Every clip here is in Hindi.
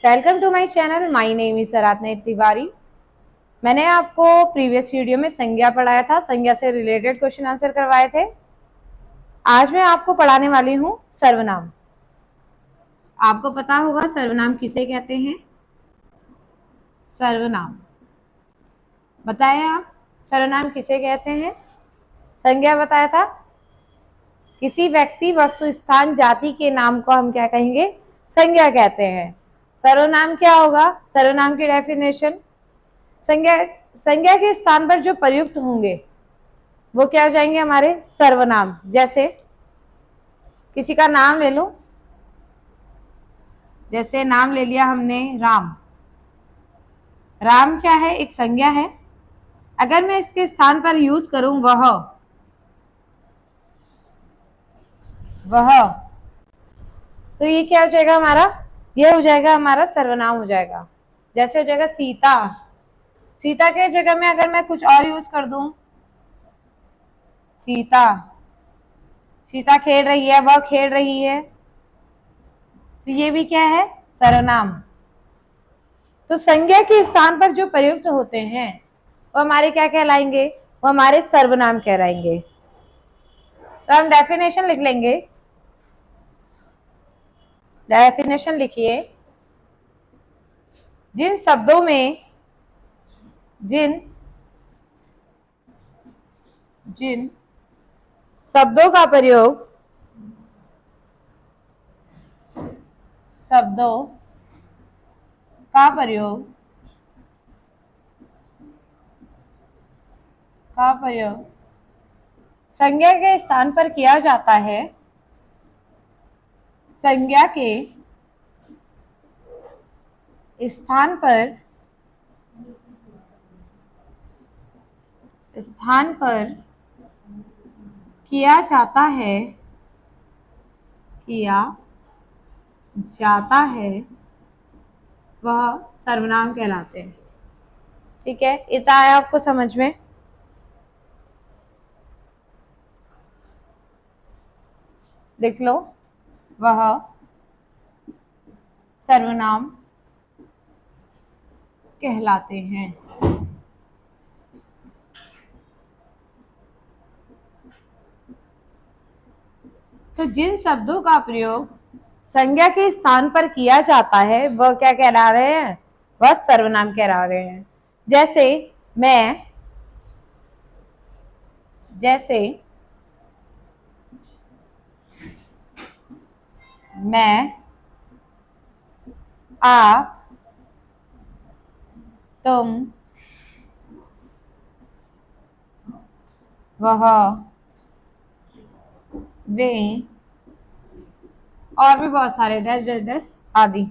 Welcome to my channel. My name is Aradhana Tiwari. मैंने आपको प्रीवियस वीडियो में संज्ञा पढ़ाया था, संज्ञा से रिलेटेड क्वेश्चन आंसर करवाए थे। आज मैं आपको पढ़ाने वाली हूँ सर्वनाम। आपको पता होगा सर्वनाम किसे कहते हैं। सर्वनाम बताएं आप, सर्वनाम किसे कहते हैं। संज्ञा बताया था, किसी व्यक्ति, वस्तु, स्थान, जाति के नाम को हम क्या कहेंगे, संज्ञा कहते हैं। सर्वनाम क्या होगा, सर्वनाम की डेफिनेशन, संज्ञा के स्थान पर जो प्रयुक्त होंगे वो क्या हो जाएंगे, हमारे सर्वनाम। जैसे किसी का नाम ले लो, जैसे नाम ले लिया हमने राम। राम क्या है, एक संज्ञा है। अगर मैं इसके स्थान पर यूज करूं वह, तो ये क्या हो जाएगा हमारा, ये हो जाएगा हमारा सर्वनाम हो जाएगा। जैसे हो जाएगा सीता, सीता के जगह में अगर मैं कुछ और यूज कर दूं, सीता, सीता खेल रही है, वह खेल रही है, तो ये भी क्या है, सर्वनाम। तो संज्ञा के स्थान पर जो प्रयुक्त होते हैं वो हमारे क्या कहलाएंगे, वो हमारे सर्वनाम कहलाएंगे। तो हम डेफिनेशन लिख लेंगे। डेफिनेशन लिखिए, जिन शब्दों में जिन शब्दों का प्रयोग संज्ञा के स्थान पर किया जाता है, संज्ञा के स्थान पर किया जाता है, वह सर्वनाम कहलाते हैं। ठीक है, इतना आया आपको समझ में। लिख लो, वह सर्वनाम कहलाते हैं। तो जिन शब्दों का प्रयोग संज्ञा के स्थान पर किया जाता है वह क्या कहला रहे हैं, वह सर्वनाम कहला रहे हैं। जैसे मैं, आप, तुम, वह, वे और भी बहुत सारे डैश डैश डैश आदि,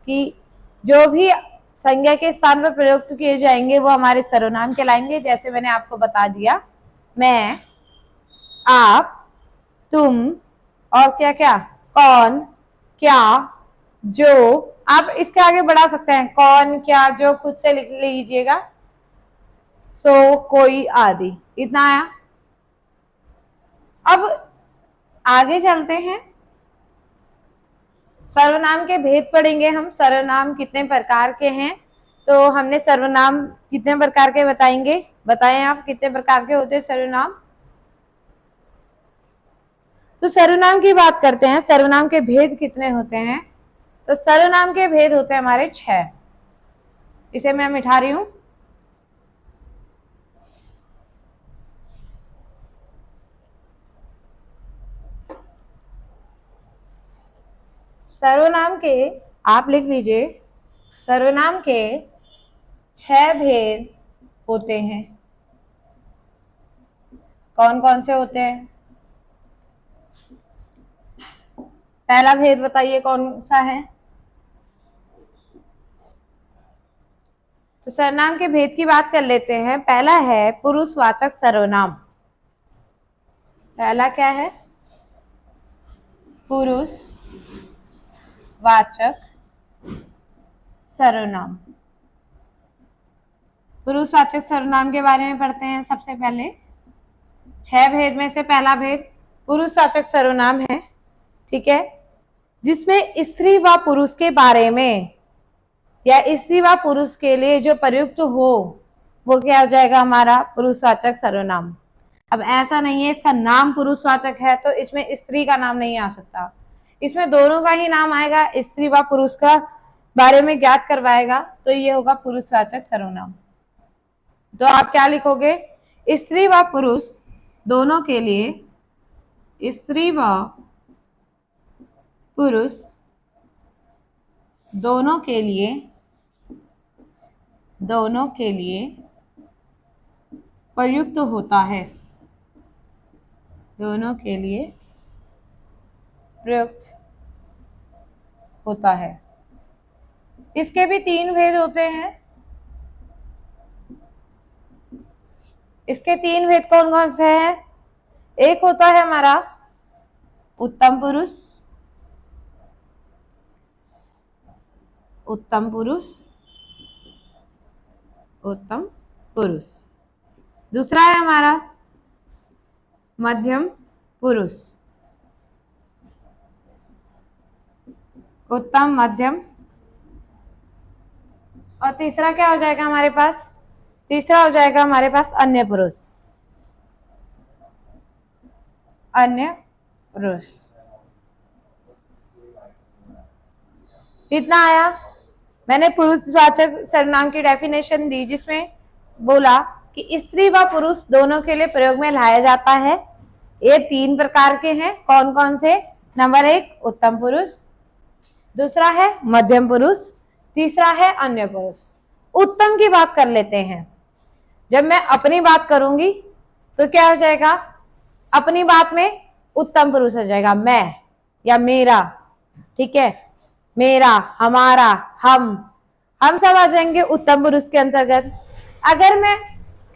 कि जो भी संज्ञा के स्थान पर प्रयुक्त किए जाएंगे वो हमारे सर्वनाम कहलाएंगे। जैसे मैंने आपको बता दिया, मैं, आप, तुम और क्या क्या, कौन, क्या, जो। आप इसके आगे बढ़ा सकते हैं, कौन, क्या, जो खुद से लिख लीजिएगा, सो, कोई आदि। इतना आया। अब आगे चलते हैं, सर्वनाम के भेद पढ़ेंगे हम। सर्वनाम कितने प्रकार के हैं, तो हमने सर्वनाम कितने प्रकार के बताएंगे, बताएं आप कितने प्रकार के होते हैं सर्वनाम। तो सर्वनाम की बात करते हैं, सर्वनाम के भेद कितने होते हैं। तो सर्वनाम के भेद होते हैं हमारे 6। इसे मैं मिटा रही हूं। सर्वनाम के, आप लिख लीजिए, सर्वनाम के 6 भेद होते हैं। कौन कौन से होते हैं, पहला भेद बताइए कौन सा है। तो सर्वनाम के भेद की बात कर लेते हैं। पहला है पुरुषवाचक सर्वनाम। पहला क्या है, पुरुषवाचक सर्वनाम। पुरुषवाचक सर्वनाम के बारे में पढ़ते हैं। सबसे पहले 6 भेद में से पहला भेद पुरुषवाचक सर्वनाम है। ठीक है, जिसमें स्त्री व पुरुष के बारे में या स्त्री व पुरुष के लिए जो प्रयुक्त हो वो क्या हो जाएगा हमारा पुरुषवाचक सर्वनाम। अब ऐसा नहीं है इसका नाम पुरुषवाचक है तो इसमें स्त्री का नाम नहीं आ सकता, इसमें दोनों का ही नाम आएगा, स्त्री व पुरुष का बारे में ज्ञात करवाएगा तो ये होगा पुरुषवाचक सर्वनाम। तो आप क्या लिखोगे, स्त्री व पुरुष दोनों के लिए, स्त्री व पुरुष दोनों के लिए, दोनों के लिए प्रयुक्त होता है, दोनों के लिए प्रयुक्त होता है। इसके भी तीन भेद होते हैं, इसके तीन भेद कौन कौन से हैं? एक होता है हमारा उत्तम पुरुष, उत्तम पुरुष, उत्तम पुरुष। दूसरा है हमारा मध्यम पुरुष, उत्तम मध्यम। और तीसरा क्या हो जाएगा हमारे पास? तीसरा हो जाएगा हमारे पास अन्य पुरुष, अन्य पुरुष। इतना आया। मैंने पुरुषवाचक सर्वनाम की डेफिनेशन दी जिसमें बोला कि स्त्री व पुरुष दोनों के लिए प्रयोग में लाया जाता है। ये तीन प्रकार के हैं, कौन कौन से? नंबर एक उत्तम पुरुष, दूसरा है मध्यम पुरुष, तीसरा है अन्य पुरुष। उत्तम की बात कर लेते हैं। जब मैं अपनी बात करूंगी तो क्या हो जाएगा? अपनी बात में उत्तम पुरुष हो जाएगा, मैं या मेरा, ठीक है, मेरा, हमारा, हम सब आ जाएंगे उत्तम पुरुष के अंतर्गत। अगर मैं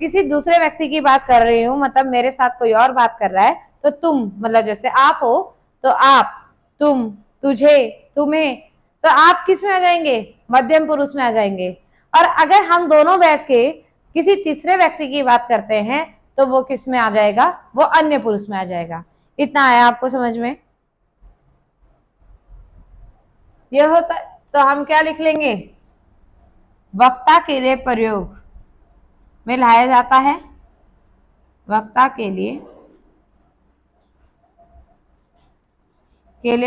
किसी दूसरे व्यक्ति की बात कर रही हूं, मतलब मेरे साथ कोई और बात कर रहा है, तो तुम, मतलब जैसे आप हो तो आप, तुम, तुझे, तुम्हें, तो आप किस में आ जाएंगे? मध्यम पुरुष में आ जाएंगे। और अगर हम दोनों बैठ के किसी तीसरे व्यक्ति की बात करते हैं तो वो किस में आ जाएगा? वो अन्य पुरुष में आ जाएगा। इतना आया आपको समझ में? यह होता, तो हम क्या लिख लेंगे? वक्ता के लिए प्रयोग में लाया जाता है, वक्ता के लिए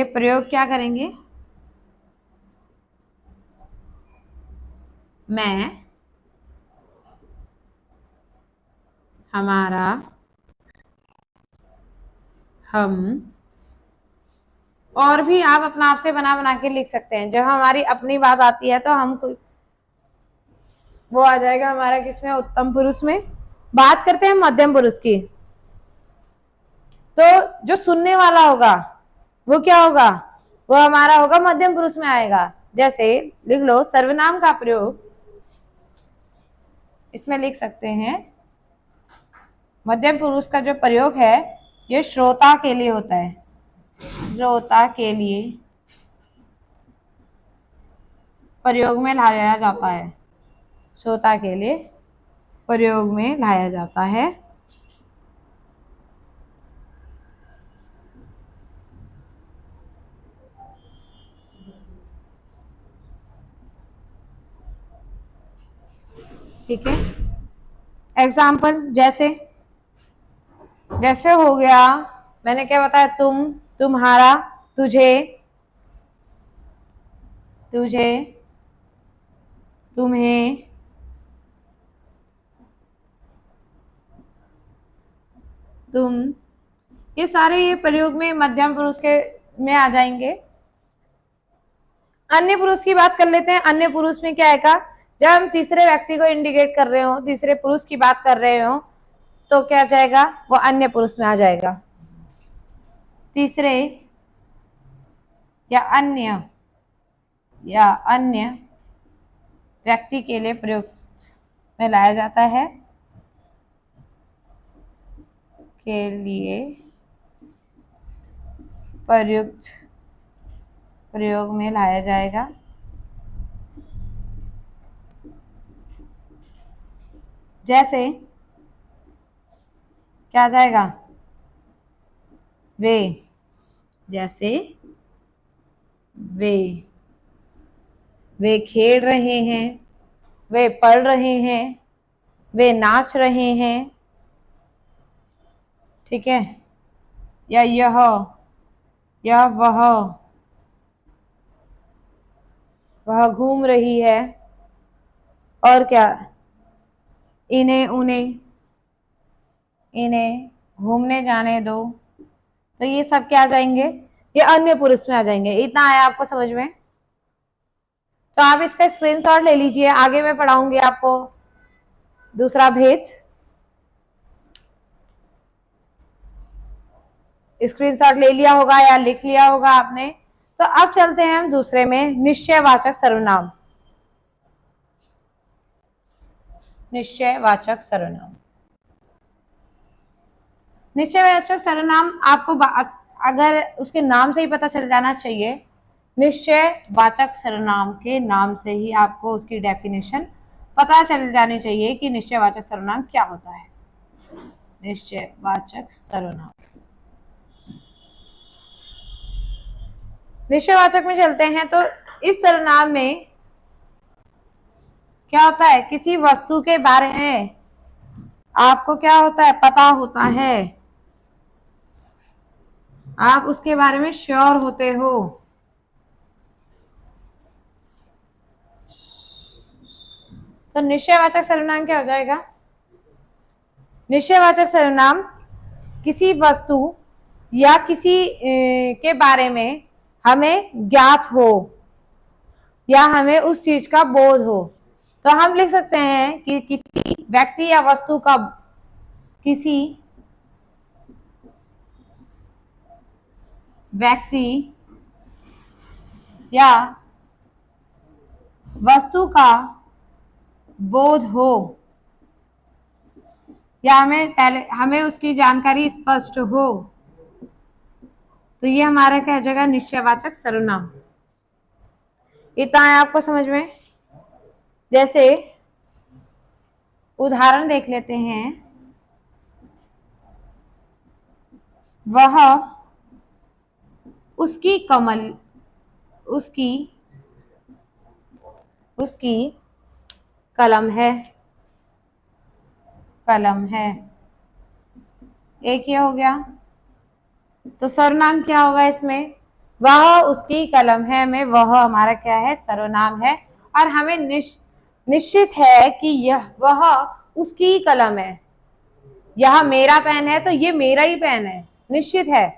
प्रयोग क्या करेंगे? मैं, हमारा, हम, और भी आप अपना आप से बना बना के लिख सकते हैं। जब हमारी अपनी बात आती है तो हम कोई, वो आ जाएगा हमारा किसमें? उत्तम पुरुष में। बात करते हैं मध्यम पुरुष की, तो जो सुनने वाला होगा वो क्या होगा? वो हमारा होगा मध्यम पुरुष में आएगा। जैसे लिख लो, सर्वनाम का प्रयोग इसमें लिख सकते हैं, मध्यम पुरुष का जो प्रयोग है ये श्रोता के लिए होता है, श्रोता के लिए प्रयोग में लाया जाता है, श्रोता के लिए प्रयोग में लाया जाता है। ठीक है, एग्जाम्पल जैसे जैसे हो गया, मैंने क्या बताया? तुम, तुम्हारा, तुझे, तुझे, तुम्हें, तुम, ये सारे ये प्रयोग में मध्यम पुरुष के में आ जाएंगे। अन्य पुरुष की बात कर लेते हैं। अन्य पुरुष में क्या आएगा? जब हम तीसरे व्यक्ति को इंडिकेट कर रहे हो, तीसरे पुरुष की बात कर रहे हो, तो क्या जाएगा? वो अन्य पुरुष में आ जाएगा। तीसरे या अन्य व्यक्ति के लिए प्रयोग में लाया जाता है, के लिए प्रयुक्त प्रयोग में लाया जाएगा। जैसे क्या जाएगा? वे, जैसे वे वे खेल रहे हैं, वे पढ़ रहे हैं, वे नाच रहे हैं, ठीक है। या यह वह घूम रही है, और क्या, इन्हें उन्हें इन्हें घूमने जाने दो। तो ये सब क्या आ जाएंगे, ये अन्य पुरुष में आ जाएंगे। इतना आया आपको समझ में? तो आप इसका स्क्रीनशॉट ले लीजिए, आगे मैं पढ़ाऊंगी आपको दूसरा भेद। स्क्रीनशॉट ले लिया होगा या लिख लिया होगा आपने। तो अब चलते हैं हम दूसरे में, निश्चयवाचक सर्वनाम। निश्चयवाचक सर्वनाम, निश्चयवाचक सर्वनाम आपको अगर उसके नाम से ही पता चल जाना चाहिए। निश्चयवाचक सर्वनाम के नाम से ही आपको उसकी डेफिनेशन पता चल जानी चाहिए कि निश्चयवाचक सर्वनाम क्या होता है। निश्चयवाचक सर्वनाम, निश्चयवाचक में चलते हैं। तो इस सर्वनाम में क्या होता है, किसी वस्तु के बारे में आपको क्या होता है, पता होता है, आप उसके बारे में श्योर होते हो। तो निश्चयवाचक सर्वनाम क्या हो जाएगा? निश्चयवाचक सर्वनाम किसी वस्तु या किसी के बारे में हमें ज्ञात हो या हमें उस चीज का बोध हो। तो हम लिख सकते हैं कि किसी व्यक्ति या वस्तु का, किसी व्यक्ति या वस्तु का बोध हो, या हमें उसकी जानकारी स्पष्ट हो, तो ये हमारा क्या हो जाएगा, निश्चयवाचक सर्वनाम। इतना है आपको समझ में? जैसे उदाहरण देख लेते हैं, वह उसकी उसकी कलम है, एक ये हो गया। तो सर्वनाम क्या होगा इसमें, वह उसकी कलम है में वह हमारा क्या है, सर्वनाम है। और हमें निश्चित है कि वह उसकी कलम है। यह मेरा पेन है तो ये मेरा ही पेन है, निश्चित है।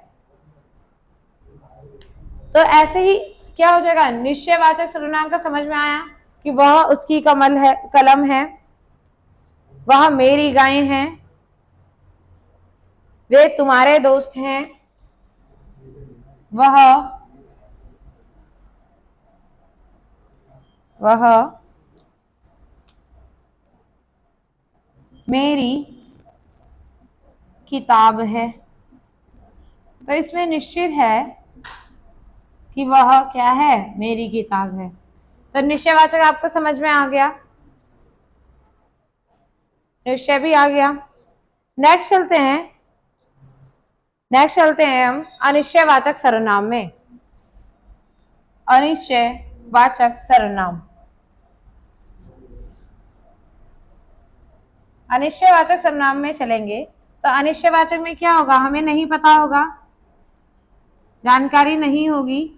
तो ऐसे ही क्या हो जाएगा, निश्चयवाचक सर्वनाम का समझ में आया कि वह उसकी कलम है, वह मेरी गायें हैं, वे तुम्हारे दोस्त हैं, वह मेरी किताब है। तो इसमें निश्चित है कि वह क्या है, मेरी किताब है। तो निश्चयवाचक आपको समझ में आ गया, निश्चय भी आ गया। नेक्स्ट चलते हैं हम अनिश्चयवाचक सर्वनाम में। अनिश्चयवाचक सर्वनाम, अनिश्चयवाचक सर्वनाम में चलेंगे। तो अनिश्चयवाचक में क्या होगा, हमें नहीं पता होगा, जानकारी नहीं होगी।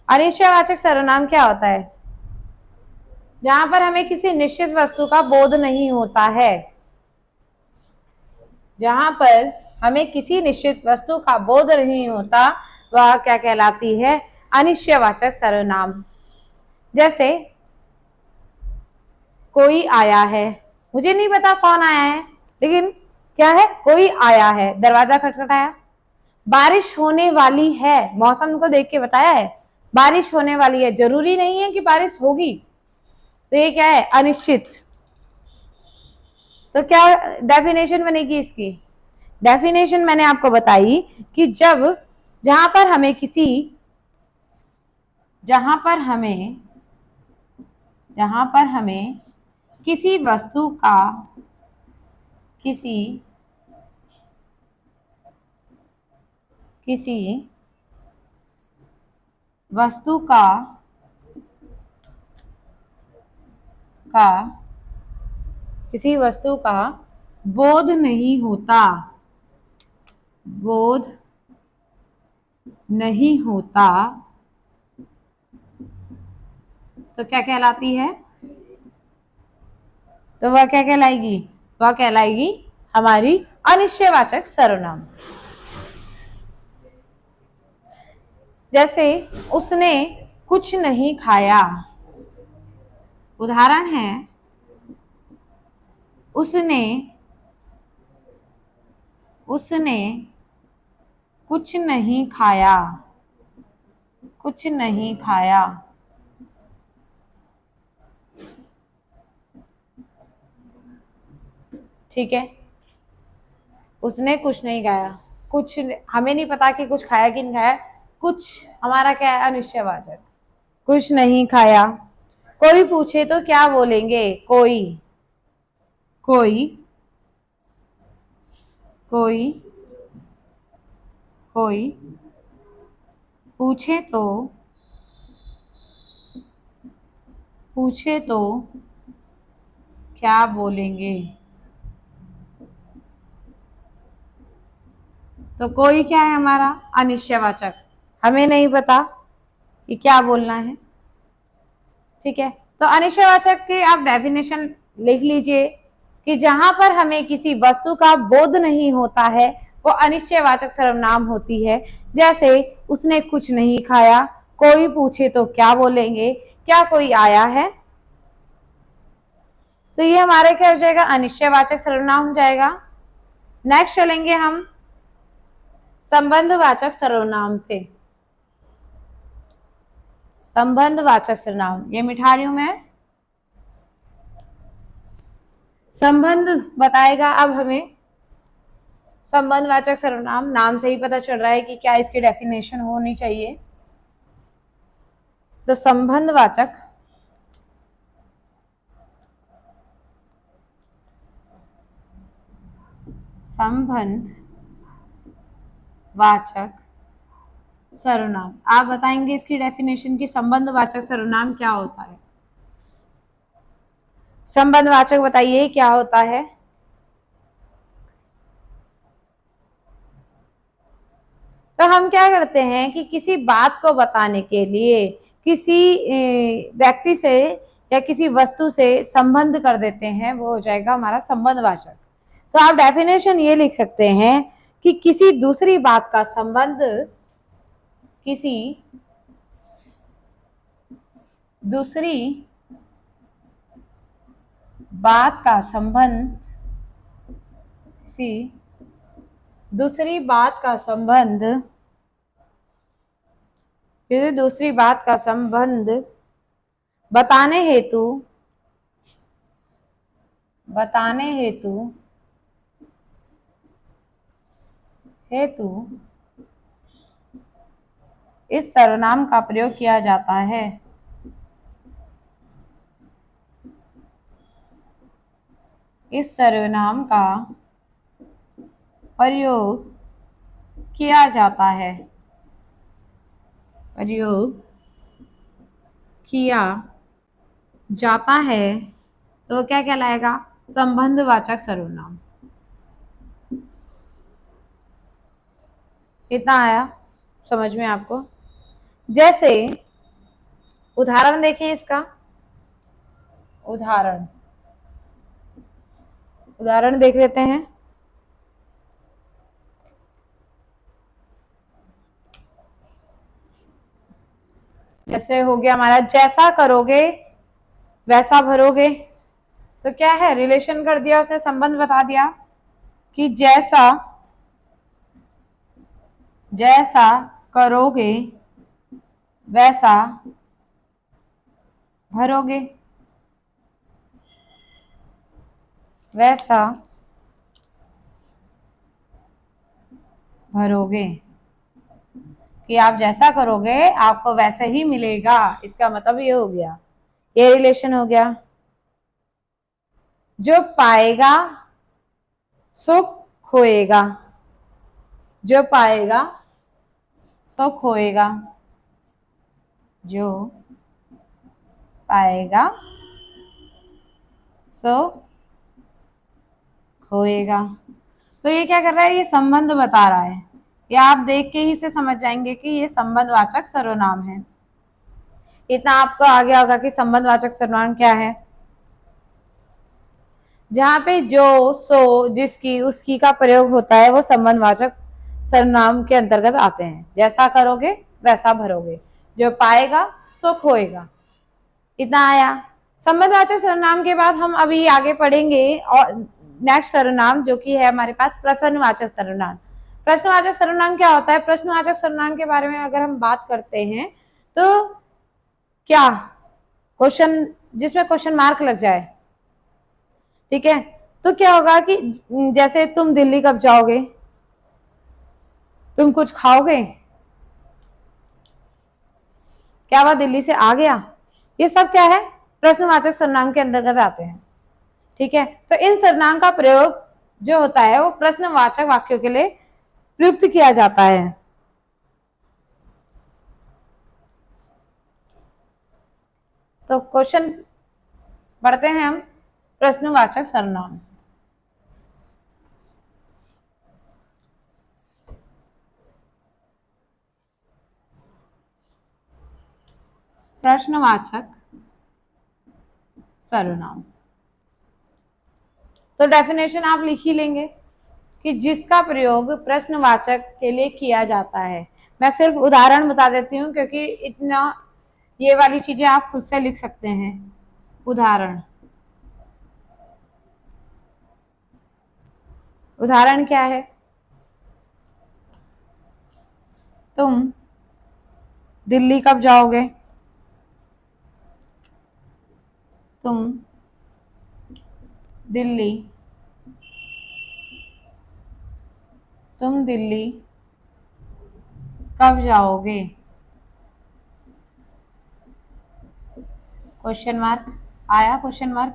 अनिश्चयवाचक सर्वनाम क्या होता है, जहां पर हमें किसी निश्चित वस्तु का बोध नहीं होता है, जहां पर हमें किसी निश्चित वस्तु का बोध नहीं होता, वह क्या कहलाती है, अनिश्चयवाचक सर्वनाम। जैसे कोई आया है, मुझे नहीं पता कौन आया है, लेकिन क्या है, कोई आया है, दरवाजा खटखटाया। बारिश होने वाली है, मौसम को देख के बताया है बारिश होने वाली है, जरूरी नहीं है कि बारिश होगी। तो ये क्या है, अनिश्चित। तो क्या डेफिनेशन बनेगी इसकी, डेफिनेशन मैंने आपको बताई कि जहां पर हमें किसी वस्तु का किसी वस्तु का किसी वस्तु का बोध नहीं होता, बोध नहीं होता, तो क्या कहलाती है? तो वह क्या कहलाएगी? वह कहलाएगी हमारी अनिश्चयवाचक सर्वनाम। जैसे उसने कुछ नहीं खाया, उदाहरण है उसने कुछ नहीं खाया, कुछ नहीं खाया। ठीक है, उसने कुछ नहीं खाया, कुछ हमें नहीं पता कि कुछ खाया कि नहीं खाया, कुछ हमारा क्या है? अनिश्चयवाचक। कुछ नहीं खाया। कोई पूछे तो क्या बोलेंगे? कोई कोई कोई कोई पूछे तो क्या बोलेंगे? तो कोई क्या है? हमारा अनिश्चयवाचक। हमें नहीं पता कि क्या बोलना है। ठीक है, तो अनिश्चयवाचक की आप डेफिनेशन लिख लीजिए कि जहां पर हमें किसी वस्तु का बोध नहीं होता है वो अनिश्चयवाचक सर्वनाम होती है। जैसे उसने कुछ नहीं खाया, कोई पूछे तो क्या बोलेंगे, क्या कोई आया है? तो ये हमारे क्या हो जाएगा? अनिश्चयवाचक सर्वनाम हो जाएगा। नेक्स्ट चलेंगे हम संबंधवाचक सर्वनाम पे। संबंधवाचक सर्वनाम ये मिठा रही हूं मैं। संबंध बताएगा अब हमें। संबंधवाचक सर्वनाम नाम से ही पता चल रहा है कि क्या इसकी डेफिनेशन होनी चाहिए। तो संबंधवाचक सर्वनाम, आप बताएंगे इसकी डेफिनेशन की संबंधवाचक सर्वनाम क्या होता है? संबंधवाचक बताइए क्या होता है? तो हम क्या करते हैं कि किसी बात को बताने के लिए किसी व्यक्ति से या किसी वस्तु से संबंध कर देते हैं, वो हो जाएगा हमारा संबंधवाचक। तो आप डेफिनेशन ये लिख सकते हैं कि किसी दूसरी बात का संबंध किसी दूसरी बात का संबंध किसी दूसरी बात का संबंध किसी दूसरी बात का संबंध बताने हेतु हेतु इस सर्वनाम का प्रयोग किया जाता है। इस सर्वनाम का प्रयोग किया जाता है। प्रयोग किया जाता है तो क्या कहलाएगा? संबंधवाचक सर्वनाम। इतना आया समझ में आपको? जैसे उदाहरण देखें इसका। उदाहरण देख लेते हैं। जैसे हो गया हमारा जैसा करोगे वैसा भरोगे। तो क्या है? रिलेशन कर दिया उसने, संबंध बता दिया कि जैसा करोगे वैसा भरोगे, वैसा भरोगे। कि आप जैसा करोगे आपको वैसे ही मिलेगा, इसका मतलब ये हो गया, ये रिलेशन हो गया। जो पाएगा सो खोएगा, जो पाएगा सो खोएगा। जो पाएगा सो खोएगा। तो ये क्या कर रहा है, ये संबंध बता रहा है। ये आप देख के ही से समझ जाएंगे कि ये संबंधवाचक सर्वनाम है। इतना आपको आ गया होगा कि संबंधवाचक सर्वनाम क्या है। जहां पे जो, सो, जिसकी, उसकी का प्रयोग होता है वो संबंधवाचक सर्वनाम के अंतर्गत आते हैं। जैसा करोगे वैसा भरोगे। जो पाएगा सो खोएगा। इतना आया। संबंधवाचक सर्वनाम के बाद हम अभी आगे पढ़ेंगे और नेक्स्ट सर्वनाम जो कि है हमारे पास प्रश्नवाचक सर्वनाम। प्रश्नवाचक सर्वनाम क्या होता है? प्रश्नवाचक सर्वनाम के बारे में अगर हम बात करते हैं तो क्या क्वेश्चन, जिसमें क्वेश्चन मार्क लग जाए, ठीक है, तो क्या होगा कि जैसे तुम दिल्ली कब जाओगे, तुम कुछ खाओगे, क्या वह दिल्ली से आ गया, ये सब क्या है, प्रश्नवाचक सर्वनाम के अंतर्गत आते हैं। ठीक है, तो इन सर्वनाम का प्रयोग जो होता है वो प्रश्नवाचक वाक्यों के लिए प्रयुक्त किया जाता है। तो क्वेश्चन पढ़ते हैं हम, प्रश्नवाचक सर्वनाम। प्रश्नवाचक सर्वनाम, तो डेफिनेशन आप लिख ही लेंगे कि जिसका प्रयोग प्रश्नवाचक के लिए किया जाता है। मैं सिर्फ उदाहरण बता देती हूँ क्योंकि इतना ये वाली चीजें आप खुद से लिख सकते हैं। उदाहरण, उदाहरण क्या है? तुम दिल्ली कब जाओगे, तुम दिल्ली, तुम दिल्ली कब जाओगे, क्वेश्चन मार्क आया, क्वेश्चन मार्क।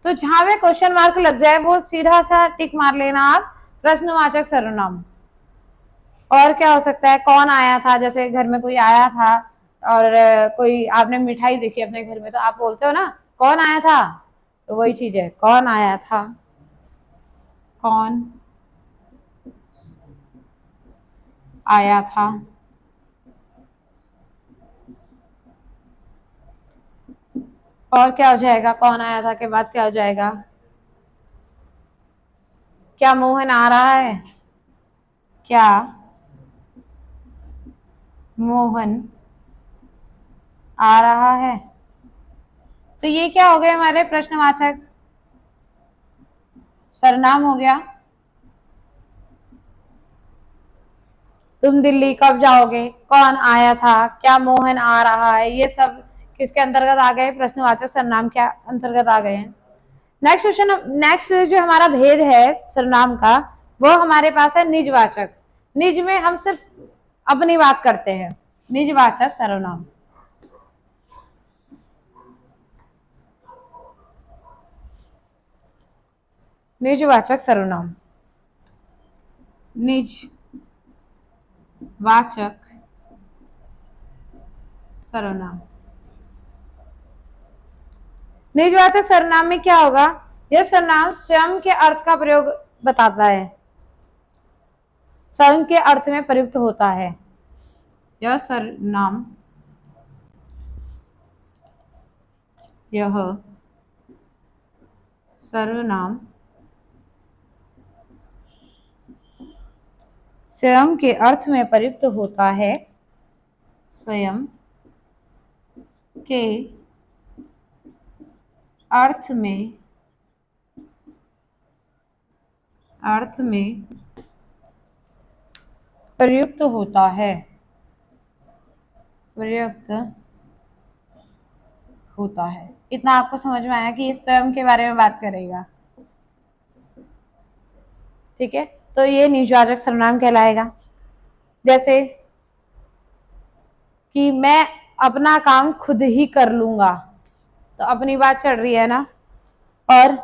तो जहां पे क्वेश्चन मार्क लग जाए वो सीधा सा टिक मार लेना आप, प्रश्नवाचक सर्वनाम। और क्या हो सकता है, कौन आया था, जैसे घर में कोई आया था और कोई आपने मिठाई देखी अपने घर में तो आप बोलते हो ना कौन आया था, तो वही चीज है, कौन आया था, कौन आया था। और क्या हो जाएगा, कौन आया था के बाद क्या हो जाएगा, क्या मोहन आ रहा है, क्या मोहन आ रहा है। तो ये क्या हो गए हमारे प्रश्नवाचक सर्वनाम हो गया। तुम दिल्ली कब जाओगे, कौन आया था, क्या मोहन आ रहा है, ये सब किसके अंतर्गत आ गए, प्रश्नवाचक सर्वनाम के अंतर्गत आ गए हैं। नेक्स्ट क्वेश्चन, नेक्स्ट जो हमारा भेद है सर्वनाम का वो हमारे पास है निजवाचक। निज में हम सिर्फ अपनी बात करते हैं, निजवाचक सर्वनाम। निजवाचक सर्वनाम, निजवाचक सर्वनाम। निजवाचक सर्वनाम में क्या होगा, यह सर्वनाम स्वयं के अर्थ का प्रयोग बताता है, स्वयं के अर्थ में प्रयुक्त होता है। यह सर्वनाम, यह सर्वनाम स्वयं के अर्थ में प्रयुक्त होता है, स्वयं के अर्थ में प्रयुक्त होता है, प्रयुक्त होता है। इतना आपको समझ में आया कि ये स्वयं के बारे में बात करेगा। ठीक है, तो ये निजवाचक सर्वनाम कहलाएगा। जैसे कि मैं अपना काम खुद ही कर लूंगा, तो अपनी बात चल रही है ना। और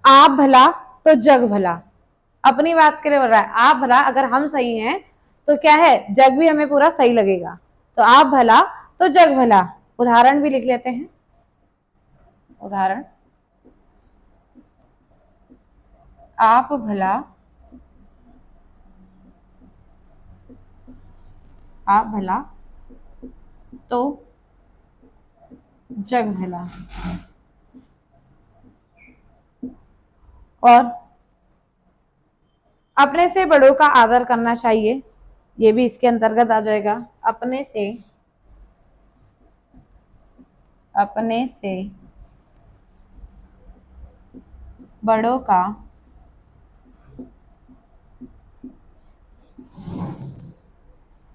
आप भला तो जग भला, अपनी बात के लिए बोल रहा है, आप भला अगर हम सही हैं तो क्या है, जग भी हमें पूरा सही लगेगा। तो आप भला तो जग भला। उदाहरण भी लिख लेते हैं। उदाहरण, आप भला, आप भला तो जग भला। और अपने से बड़ों का आदर करना चाहिए, ये भी इसके अंतर्गत आ जाएगा। अपने से बड़ों का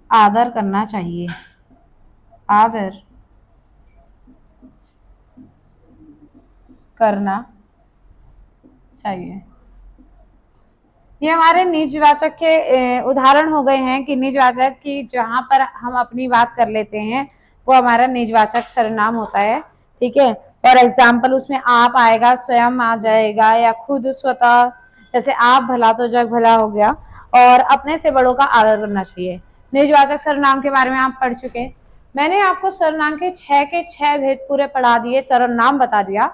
आदर करना चाहिए, आदर करना चाहिए। ये हमारे निजवाचक के उदाहरण हो गए हैं कि निजवाचक की जहां पर हम अपनी बात कर लेते हैं वो हमारा निजवाचक सर्वनाम होता है। ठीक है, फॉर एग्जाम्पल उसमें आप आएगा, स्वयं आ जाएगा या खुद, स्वतः। जैसे आप भला तो जग भला हो गया। और अपने से बड़ों का आदर करना चाहिए। निजवाचक सर्वनाम के बारे में आप पढ़ चुके। मैंने आपको सर्वनाम के 6 भेद पूरे पढ़ा दिए, सर्वनाम बता दिया।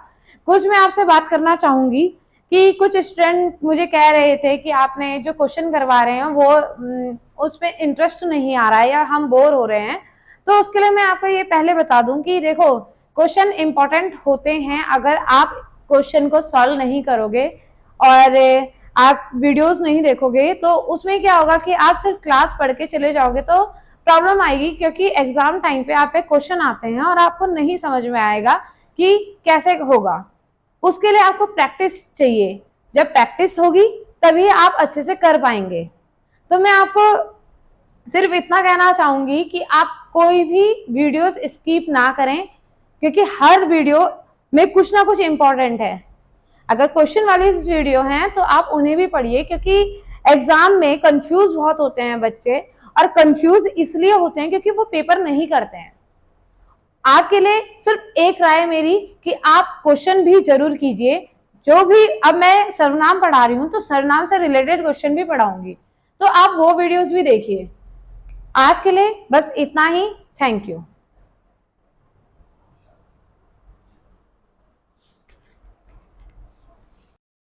कुछ मैं आपसे बात करना चाहूंगी कि कुछ स्टूडेंट मुझे कह रहे थे कि आपने जो क्वेश्चन करवा रहे हैं वो उसमें इंटरेस्ट नहीं आ रहा है या हम बोर हो रहे हैं। तो उसके लिए मैं आपको ये पहले बता दूं कि देखो, क्वेश्चन इंपॉर्टेंट होते हैं। अगर आप क्वेश्चन को सॉल्व नहीं करोगे और आप वीडियोस नहीं देखोगे तो उसमें क्या होगा कि आप सिर्फ क्लास पढ़ के चले जाओगे तो प्रॉब्लम आएगी, क्योंकि एग्जाम टाइम पे आप पे क्वेश्चन आते हैं और आपको नहीं समझ में आएगा कि कैसे होगा। उसके लिए आपको प्रैक्टिस चाहिए। जब प्रैक्टिस होगी तभी आप अच्छे से कर पाएंगे। तो मैं आपको सिर्फ इतना कहना चाहूंगी कि आप कोई भी वीडियोस स्किप ना करें, क्योंकि हर वीडियो में कुछ ना कुछ इंपॉर्टेंट है। अगर क्वेश्चन वाली वीडियो हैं तो आप उन्हें भी पढ़िए, क्योंकि एग्जाम में कंफ्यूज बहुत होते हैं बच्चे, और कंफ्यूज इसलिए होते हैं क्योंकि वो पेपर नहीं करते हैं। आपके लिए सिर्फ एक राय मेरी कि आप क्वेश्चन भी जरूर कीजिए। जो भी, अब मैं सर्वनाम पढ़ा रही हूं तो सर्वनाम से रिलेटेड क्वेश्चन भी पढ़ाऊंगी, तो आप वो वीडियोस भी देखिए। आज के लिए बस इतना ही। Thank you.